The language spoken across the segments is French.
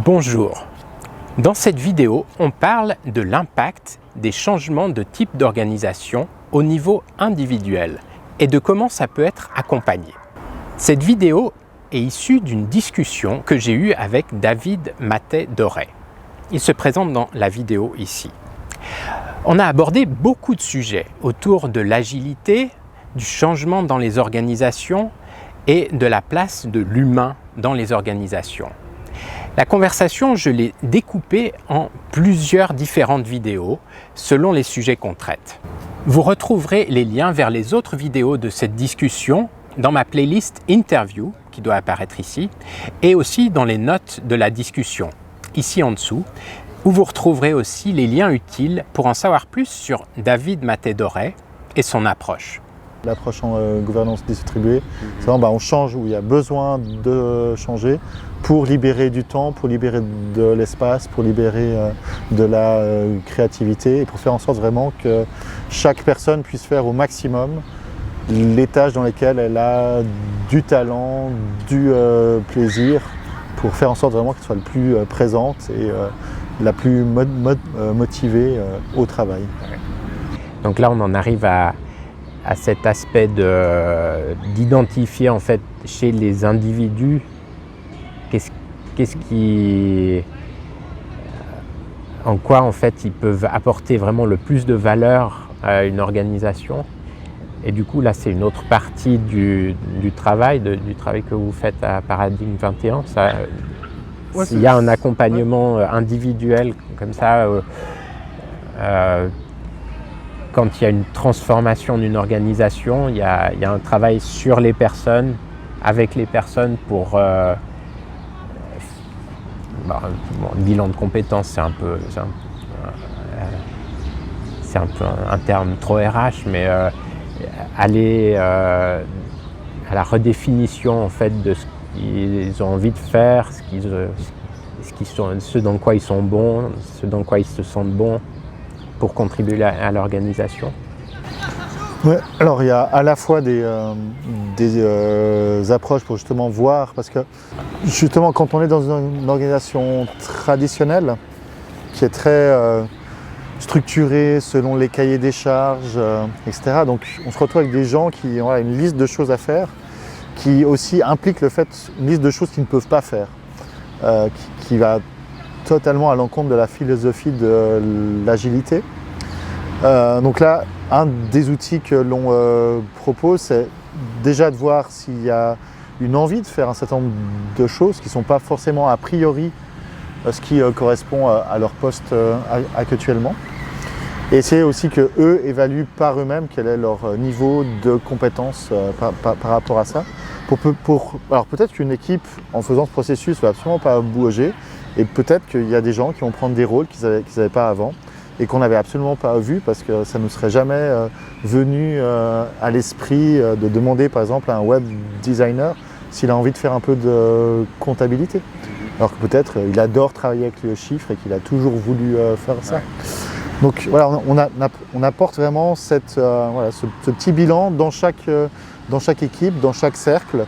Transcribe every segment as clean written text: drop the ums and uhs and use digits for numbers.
Bonjour. Dans cette vidéo, on parle de l'impact des changements de type d'organisation au niveau individuel et de comment ça peut être accompagné. Cette vidéo est issue d'une discussion que j'ai eue avec David Mathey-Dorey. Il se présente dans la vidéo ici. On a abordé beaucoup de sujets autour de l'agilité, du changement dans les organisations et de la place de l'humain dans les organisations. La conversation, je l'ai découpée en plusieurs différentes vidéos selon les sujets qu'on traite. Vous retrouverez les liens vers les autres vidéos de cette discussion dans ma playlist Interview, qui doit apparaître ici, et aussi dans les notes de la discussion, ici en dessous, où vous retrouverez aussi les liens utiles pour en savoir plus sur David Mathey-Dorey et son approche. L'approche en gouvernance distribuée, c'est vraiment on change où il y a besoin de changer pour libérer du temps, pour libérer de l'espace, pour libérer de la créativité et pour faire en sorte vraiment que chaque personne puisse faire au maximum les tâches dans lesquelles elle a du talent, du plaisir, pour faire en sorte vraiment qu'elle soit le plus présente et la plus motivée au travail. Donc là, on en arrive à cet aspect d'identifier en fait chez les individus en quoi en fait ils peuvent apporter vraiment le plus de valeur à une organisation. Et du coup là c'est une autre partie du travail que vous faites à Paradigme 21. S'il y a un accompagnement individuel comme ça, quand il y a une transformation d'une organisation, il y a un travail sur les personnes, avec les personnes pour le bilan de compétences, c'est un peu un terme trop RH, mais aller à la redéfinition en fait de ce qu'ils ont envie de faire, ce dans quoi ils sont bons, ce dans quoi ils se sentent bons, pour contribuer à l'organisation. Ouais, alors il y a à la fois des approches pour justement voir, parce que justement quand on est dans une organisation traditionnelle qui est très structurée selon les cahiers des charges, etc. Donc on se retrouve avec des gens qui ont une liste de choses à faire, qui aussi implique le fait, une liste de choses qu'ils ne peuvent pas faire, qui va totalement à l'encontre de la philosophie de l'agilité. Donc là, un des outils que l'on propose, c'est déjà de voir s'il y a une envie de faire un certain nombre de choses qui ne sont pas forcément a priori ce qui correspond à leur poste actuellement. Et c'est aussi qu'eux évaluent par eux-mêmes quel est leur niveau de compétence par rapport à ça. Alors peut-être qu'une équipe, en faisant ce processus, ne va absolument pas bouger. Et peut-être qu'il y a des gens qui vont prendre des rôles qu'ils n'avaient pas avant et qu'on n'avait absolument pas vu parce que ça ne nous serait jamais venu à l'esprit de demander par exemple à un web designer s'il a envie de faire un peu de comptabilité. Alors que peut-être il adore travailler avec les chiffres et qu'il a toujours voulu faire ça. Donc voilà, on apporte vraiment ce petit bilan dans chaque équipe, dans chaque cercle,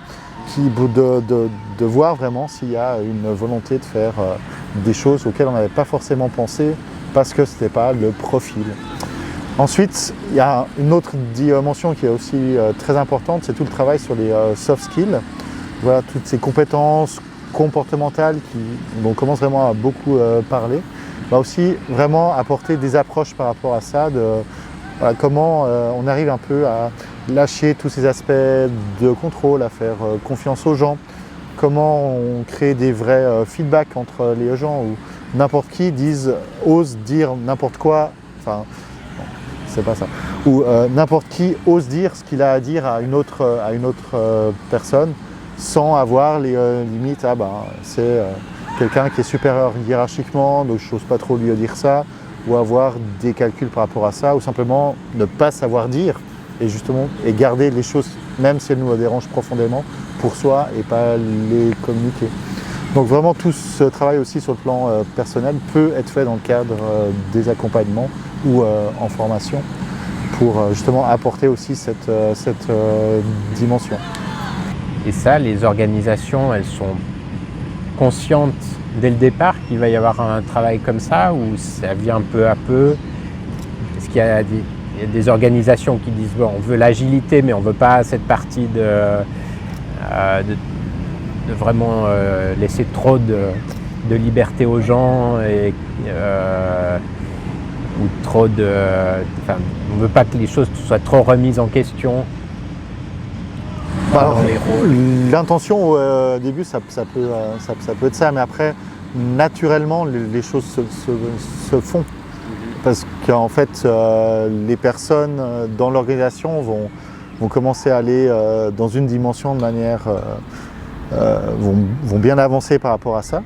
de voir vraiment s'il y a une volonté de faire des choses auxquelles on n'avait pas forcément pensé parce que ce n'était pas le profil. Ensuite, il y a une autre dimension qui est aussi très importante, c'est tout le travail sur les soft skills. Voilà, toutes ces compétences comportementales dont on commence vraiment à beaucoup parler. Va aussi vraiment apporter des approches par rapport à ça, comment on arrive un peu à lâcher tous ces aspects de contrôle, à faire confiance aux gens, comment on crée des vrais feedbacks entre les gens où n'importe qui ose dire n'importe quoi, enfin c'est pas ça, ou n'importe qui ose dire ce qu'il a à dire à une autre personne sans avoir les limites, c'est quelqu'un qui est supérieur hiérarchiquement, donc je n'ose pas trop lui dire ça, ou avoir des calculs par rapport à ça, ou simplement ne pas savoir dire et garder les choses, même si elles nous dérangent profondément, pour soi et pas les communiquer. Donc vraiment tout ce travail aussi sur le plan personnel peut être fait dans le cadre des accompagnements ou en formation pour justement apporter aussi cette dimension. Et ça, les organisations, elles sont conscientes dès le départ qu'il va y avoir un travail comme ça ou ça vient peu à peu? Est-ce qu'il y a des organisations qui disent bon, on veut l'agilité mais on ne veut pas cette partie de vraiment laisser trop de liberté aux gens ou trop on ne veut pas que les choses soient trop remises en question? L'intention au début, ça peut être ça, mais après, naturellement, les choses se font. Parce qu'en fait, les personnes dans l'organisation vont commencer à aller dans une dimension de manière... vont bien avancer par rapport à ça.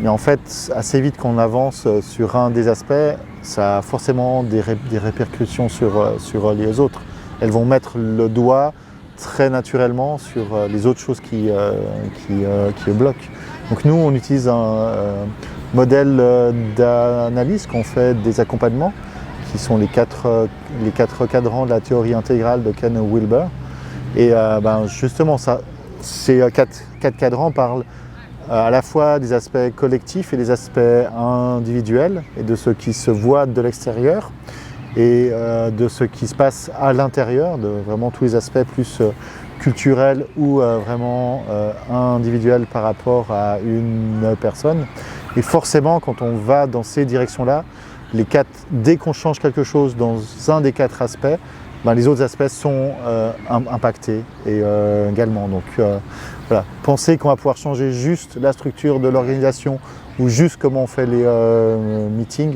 Mais en fait, assez vite qu'on avance sur un des aspects, ça a forcément des répercussions sur les autres. Elles vont mettre le doigt très naturellement sur les autres choses qui bloquent. Donc nous, on utilise un modèle d'analyse qu'on fait des accompagnements, qui sont les quatre cadrans de la théorie intégrale de Ken Wilber. Et justement, ces quatre cadrans parlent à la fois des aspects collectifs et des aspects individuels, et de ce qui se voit de l'extérieur, et de ce qui se passe à l'intérieur, de vraiment tous les aspects plus culturels ou vraiment individuels par rapport à une personne. Et forcément, quand on va dans ces directions-là, dès qu'on change quelque chose dans un des quatre aspects, les autres aspects sont impactés également. Donc voilà, penser qu'on va pouvoir changer juste la structure de l'organisation ou juste comment on fait les meetings,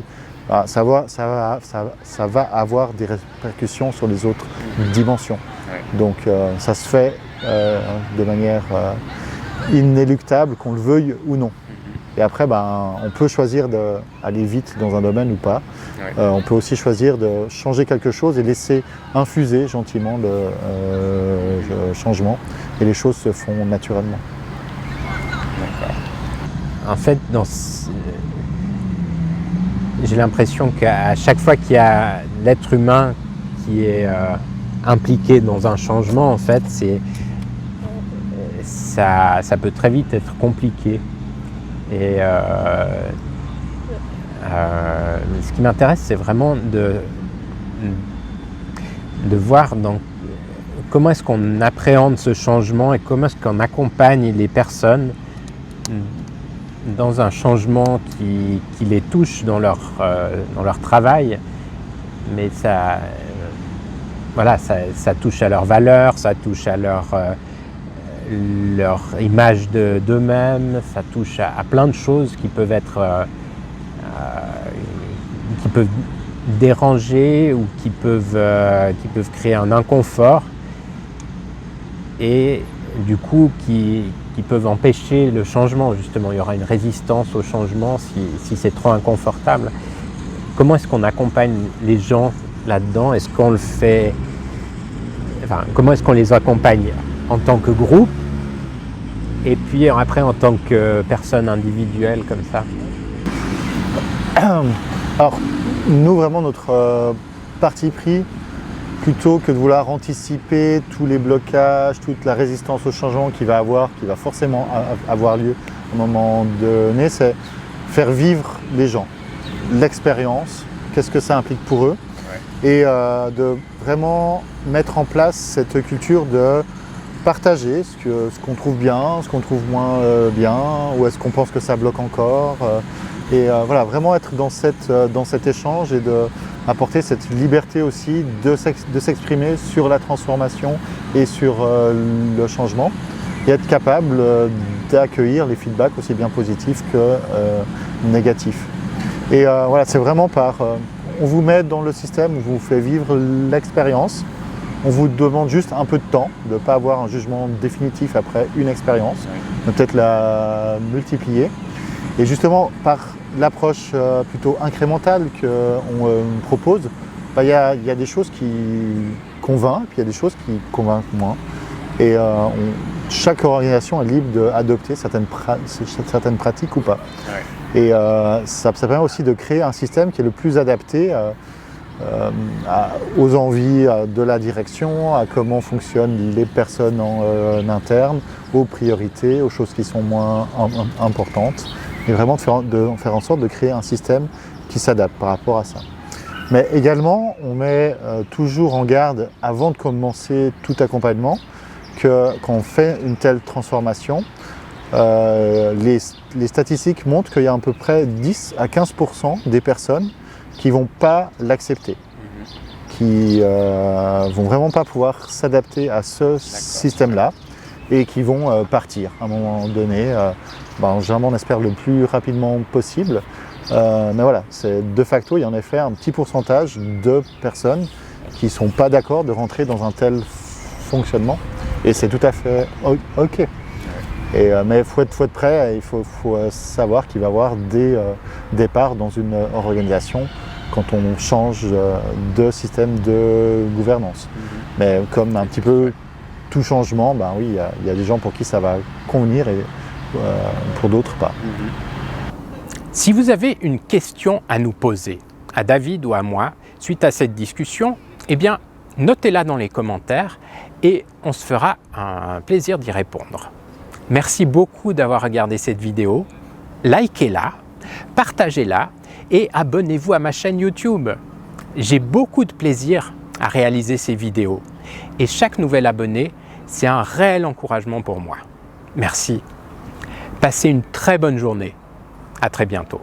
ça va avoir des répercussions sur les autres dimensions. Donc ça se fait de manière inéluctable, qu'on le veuille ou non. Et après, on peut choisir d'aller vite dans un domaine ou pas. On peut aussi choisir de changer quelque chose et laisser infuser gentiment le changement. Et les choses se font naturellement. D'accord. En fait, j'ai l'impression qu'à chaque fois qu'il y a l'être humain qui est impliqué dans un changement, en fait, ça peut très vite être compliqué. Et ce qui m'intéresse, c'est vraiment de voir comment est-ce qu'on appréhende ce changement et comment est-ce qu'on accompagne les personnes dans un changement qui les touche dans leur travail, mais ça touche à leurs valeurs, ça touche à leur image d'eux-mêmes, ça touche à plein de choses qui peuvent être qui peuvent déranger ou qui peuvent créer un inconfort et du coup qui peuvent empêcher le changement. Justement, il y aura une résistance au changement si c'est trop inconfortable. Comment est-ce qu'on accompagne les gens là-dedans? Est-ce qu'on le fait, comment est-ce qu'on les accompagne en tant que groupe et puis après en tant que personne individuelle comme ça? Alors, nous, vraiment, notre parti pris, plutôt que de vouloir anticiper tous les blocages, toute la résistance au changement qui va forcément avoir lieu à un moment donné, c'est faire vivre les gens, l'expérience, qu'est-ce que ça implique pour eux, et de vraiment mettre en place cette culture de partager ce qu'on trouve bien, ce qu'on trouve moins bien, ou est-ce qu'on pense que ça bloque encore. Voilà, vraiment être dans cet échange et apporter cette liberté aussi de s'exprimer sur la transformation et sur le changement, et être capable d'accueillir les feedbacks aussi bien positifs que négatifs. Et voilà, c'est vraiment on vous met dans le système, on vous fait vivre l'expérience, on vous demande juste un peu de temps, de ne pas avoir un jugement définitif après une expérience, de peut-être la multiplier. Et justement, par l'approche plutôt incrémentale qu'on propose, il y a des choses qui convainquent, puis il y a des choses qui convainquent moins. Et chaque organisation est libre d'adopter certaines pratiques ou pas. Et ça permet aussi de créer un système qui est le plus adapté aux envies de la direction, à comment fonctionnent les personnes en interne, aux priorités, aux choses qui sont moins importantes. et vraiment de faire en sorte de créer un système qui s'adapte par rapport à ça. Mais également, on met toujours en garde avant de commencer tout accompagnement que quand on fait une telle transformation, les statistiques montrent qu'il y a à peu près 10 à 15% des personnes qui ne vont pas l'accepter, qui vont vraiment pas pouvoir s'adapter à ce système-là et qui vont partir à un moment donné. Généralement, on espère le plus rapidement possible. Mais voilà, c'est de facto, il y a en effet un petit pourcentage de personnes qui ne sont pas d'accord de rentrer dans un tel fonctionnement. Et c'est tout à fait OK. Mais il faut être prêt, il faut savoir qu'il va y avoir des départs dans une organisation quand on change de système de gouvernance. Mais comme un petit peu tout changement, oui, il y a des gens pour qui ça va convenir et pour d'autres pas. Si vous avez une question à nous poser, à David ou à moi, suite à cette discussion, eh bien, notez-la dans les commentaires et on se fera un plaisir d'y répondre. Merci beaucoup d'avoir regardé cette vidéo. Likez-la, partagez-la et abonnez-vous à ma chaîne YouTube. J'ai beaucoup de plaisir à réaliser ces vidéos et chaque nouvel abonné, c'est un réel encouragement pour moi. Merci. Passez une très bonne journée. À très bientôt.